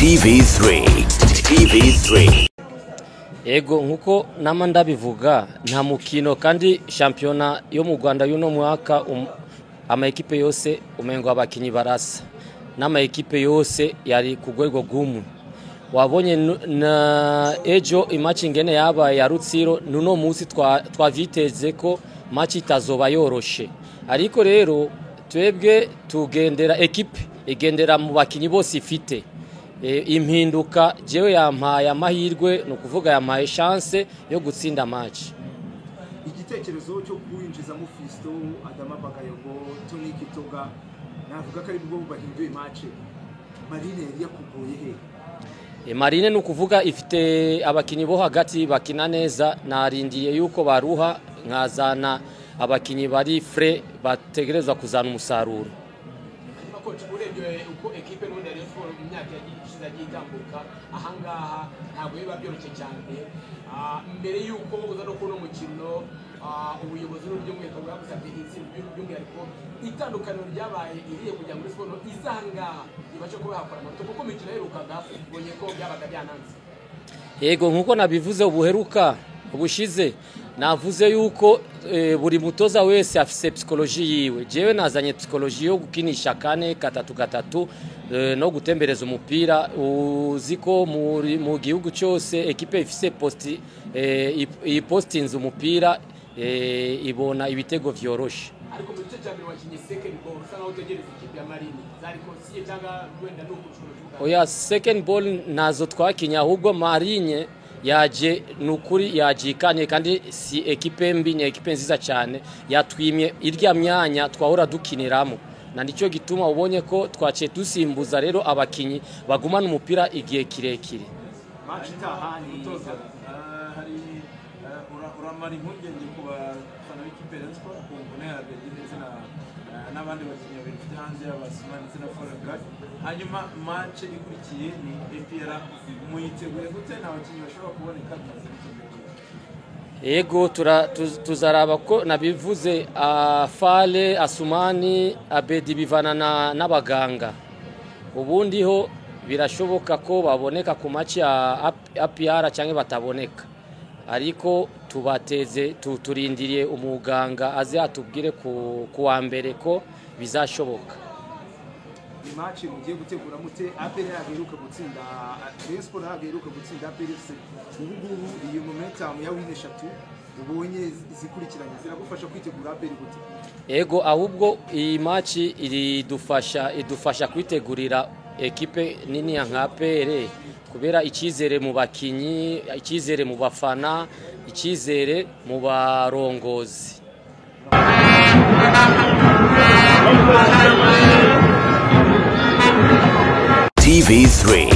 TV3 TV3 Ego nkuko nama ndabivuga nta mukino kandi championa yo mu Rwanda y'uno mwaka ama ekipe yose umengo abakinyi barasa n'ama ekipe yose yari ku rwego rw'umwe wabonye na ejo imatch ingene yaba ya Rutsiro nuno munsi twaviteze ko match itazoba yoroshe ariko rero twebwe tugendera ekipe igendera mu bakinyi bose ifite impinduka jewe yampaye amahirwe no kuvuga yampaye chance yo gutsinda match. Igitekerezo cyo kuwinjiza mu Fisto Adama Bagayogo Tony Kitoga navuga ko ari bwo bahinduye match. Marine yari yakugoye he? Marine nukuvuga ifite abakinyi bo hagati bakina neza narindiye yuko baruha nkazana abakinyi bari frais bategerezwa kuzana umusaruro. Coach urebye uko equipe n'undi ya Sport mu myaka yagiye itambuka ahangaha ntabwo biba byoroshye cyane mbere yuko uza no kuno mukino ubuyobozi n'ubyumweka bwagusabye intsinzi by'umwihariko itandukaniro ryabaye iriye kujya muri Sport izangaha ibashe kuba yakora amato kuko mikino yerukaga ubonye ko byabaga byananze. Yego nkuko nabivuze ubuheruka ubushize navuze yuko buri mutoza wese afise psychologie yiwe jewe nazanye psychologie yo gukinisha kane gatatu no gutembereza umupira uziko mu gihugu cyose ekipe ifise postinze umupira ibona ibitego vyoroshe. Ariko mu gice cya mbere wakinye second ball usa naho utegereza ikipe ya Marine zariko siye cyangwa wenda no kucuruza. Oya second ball nazo twakinya ahubwo Marine yaje nukuri yajikanye kandi si ekipe mbi ni ekipe nziza cyane yatwimye irya myanya twahora dukiniramo na nicyo gituma ubonye ko twace dusimbuza rero abakinyi bagumana umupira igihe kirekire. Match itahani toza hari uramara impungenge ku bafana b'ikipe ya Sport ku mbone ya ndetse n'abandi bakinyi bafite hanze y'abasima ndetse na Foreign. Hanyuma match ikurikiye ni APR muyiteguye gute n'abakinyi bashobora kuboneka kazi. Ego tuzaraba ko nabivuze Fale Asumani Abedi bivana n'abaganga ubundi ho birashoboka ko baboneka ku match ya APR cyangwa bataboneka ariko tubateze turindiriye umuganga aze atubwire ku wa mbere ko bizashoboka. Match mugiye gutegura mute APR yageruka gutsinda Sport yageruka gutsinda APR ubu iyo momentum ya win 3 ubonye zikurikiranye ziragufasha kwitegura APR gute? Ego ahubwo iyi match idufasha kwitegurira ekipe nini ya APR kubera ikizere mu bakinyi ikizere mu bafana ikizere mu barongozi. TV3